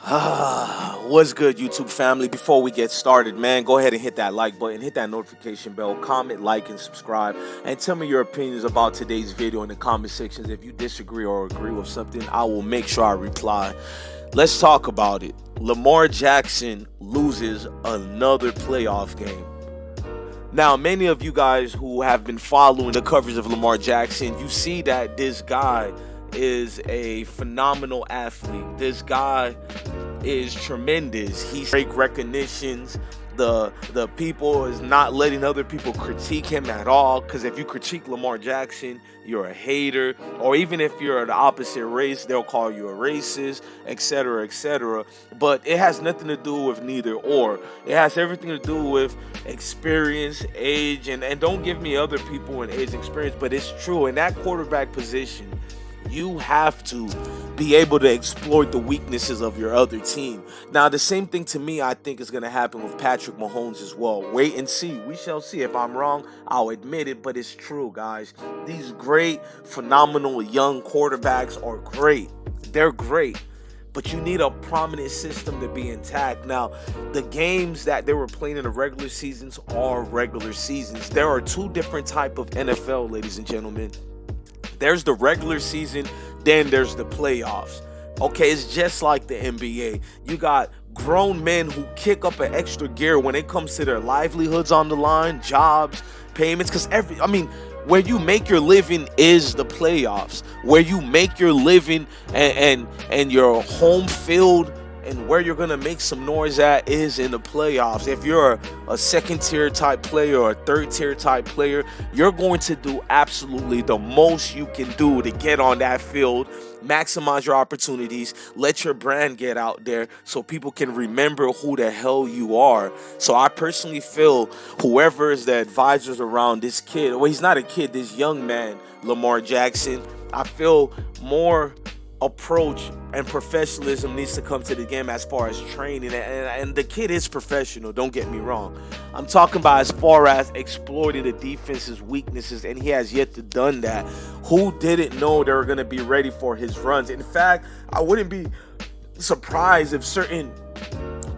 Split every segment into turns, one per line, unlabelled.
What's good, YouTube family? Before we get started, man, go ahead and hit that like button, hit that notification bell, comment, like, and subscribe, and tell me your opinions about today's video in the comment sections. If you disagree or agree with something, I will make sure I reply. Let's talk about it. Lamar Jackson loses another playoff game. Now, many of you guys who have been following the coverage of Lamar Jackson, you see that this guy is a phenomenal athlete. This guy is tremendous. He's great recognitions. The people is not letting other people critique him at all, because if you critique Lamar Jackson, you're a hater, or even if you're the opposite race, they'll call you a racist, etc., etc. But it has nothing to do with neither or. It has everything to do with experience, age, and don't give me other people in age and experience, but it's true. In that quarterback position, you have to be able to exploit the weaknesses of your other team. Now, the same thing to me, I think, is going to happen with Patrick Mahomes as well. Wait and see. We shall see. If I'm wrong, I'll admit it, but it's true, guys. These great, phenomenal young quarterbacks are great. They're great. But you need a prominent system to be intact. Now, the games that they were playing in the regular seasons are regular seasons. There are two different types of NFL, ladies and gentlemen. There's the regular season, then there's the playoffs. Okay, it's just like the NBA. You got grown men who kick up an extra gear when it comes to their livelihoods on the line, jobs, payments, because where you make your living is the playoffs. Where you make your living and your home field and where you're going to make some noise at is in the playoffs. If you're a second-tier type player or a third-tier type player, you're going to do absolutely the most you can do to get on that field, maximize your opportunities, let your brand get out there so people can remember who the hell you are. So I personally feel whoever is the advisors around this kid, well, he's not a kid, this young man, Lamar Jackson, I feel more approach and professionalism needs to come to the game as far as training, and the kid is professional, don't get me wrong. I'm talking about as far as exploiting the defense's weaknesses, and he has yet to done that. Who didn't know they were going to be ready for his runs? In fact, I wouldn't be surprised if certain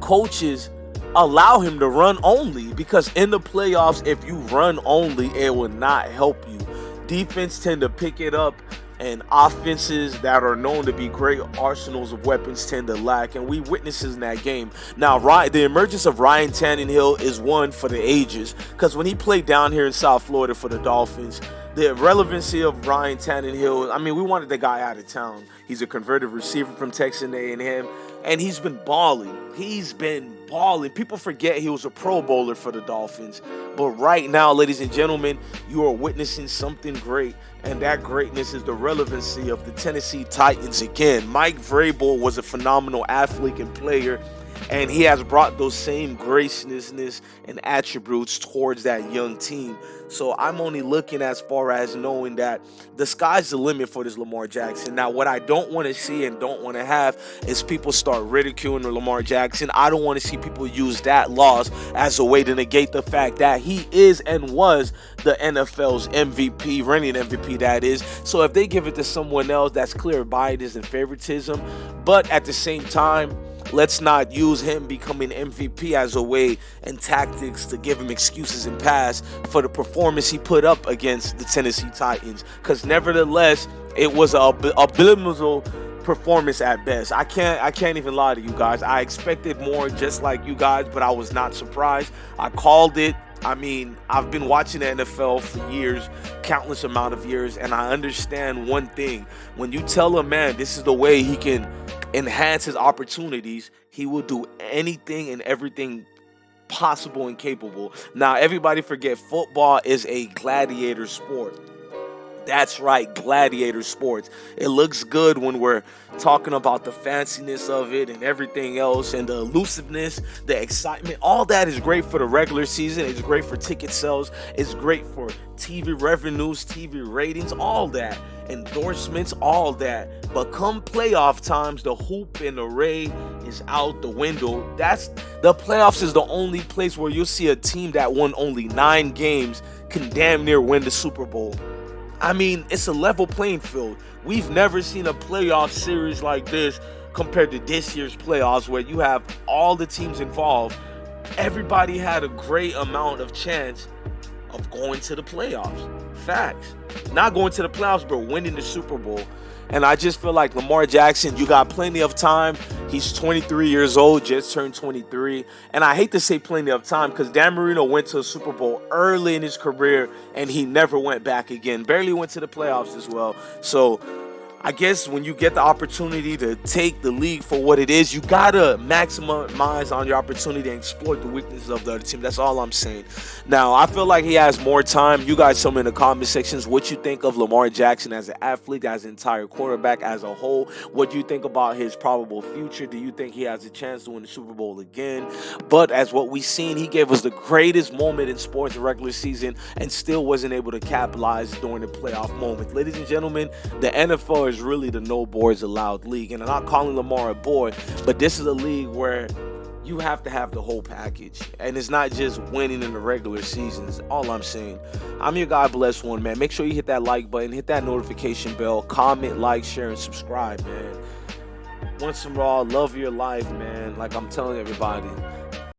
coaches allow him to run only, because in the playoffs, if you run only, it will not help you. Defense tend to pick it up, and offenses that are known to be great arsenals of weapons tend to lack, and we witnesses in that game. Now, the emergence of Ryan Tannehill is one for the ages, because when he played down here in South Florida for the Dolphins, the relevancy of Ryan Tannehill, we wanted the guy out of town. He's a converted receiver from Texas A&M, and he's been balling. People forget he was a Pro Bowler for the Dolphins. But right now, ladies and gentlemen, you are witnessing something great, and that greatness is the relevancy of the Tennessee Titans again. Mike Vrabel was a phenomenal athlete and player, and he has brought those same graciousness and attributes towards that young team. So I'm only looking as far as knowing that the sky's the limit for this Lamar Jackson. Now, what I don't want to see and don't want to have is people start ridiculing Lamar Jackson. I don't want to see people use that loss as a way to negate the fact that he is and was the NFL's MVP, reigning MVP, that is. So if they give it to someone else, that's clear bias and favoritism. But at the same time, let's not use him becoming MVP as a way and tactics to give him excuses and pass for the performance he put up against the Tennessee Titans. Because nevertheless, it was a abysmal performance at best. I can't even lie to you guys. I expected more, just like you guys, but I was not surprised. I called it. I've been watching the NFL for years, countless amount of years, and I understand one thing. When you tell a man this is the way he can enhance his opportunities, he will do anything and everything possible and capable. Now, everybody forget football is a gladiator sport. That's right, gladiator sports. It looks good when we're talking about the fanciness of it and everything else, and the elusiveness, the excitement. All that is great for the regular season. It's great for ticket sales. It's great for TV revenues, TV ratings, all that. Endorsements, all that. But come playoff times, the hoop and the ray is out the window. The playoffs is the only place where you'll see a team that won only 9 games can damn near win the Super Bowl. It's a level playing field. We've never seen a playoff series like this compared to this year's playoffs where you have all the teams involved. Everybody had a great amount of chance of going to the playoffs. Facts. Not going to the playoffs, but winning the Super Bowl. And I just feel like Lamar Jackson, you got plenty of time. He's 23 years old, just turned 23. And I hate to say plenty of time because Dan Marino went to a Super Bowl early in his career and he never went back again. Barely went to the playoffs as well. So I guess when you get the opportunity to take the league for what it is, you gotta maximize on your opportunity and exploit the weaknesses of the other team. That's all I'm saying. Now, I feel like he has more time. You guys tell me in the comment sections what you think of Lamar Jackson as an athlete, as an entire quarterback, as a whole. What do you think about his probable future? Do you think he has a chance to win the Super Bowl again? But as what we've seen, he gave us the greatest moment in sports in regular season and still wasn't able to capitalize during the playoff moment. Ladies and gentlemen, the NFL is really the no boys allowed league, and I'm not calling Lamar a boy, but this is a league where you have to have the whole package, and it's not just winning in the regular seasons. All I'm saying. I'm your God bless one, man. Make sure you hit that like button, hit that notification bell, comment, like, share, and subscribe, man. Once and all, love your life, man. Like I'm telling everybody.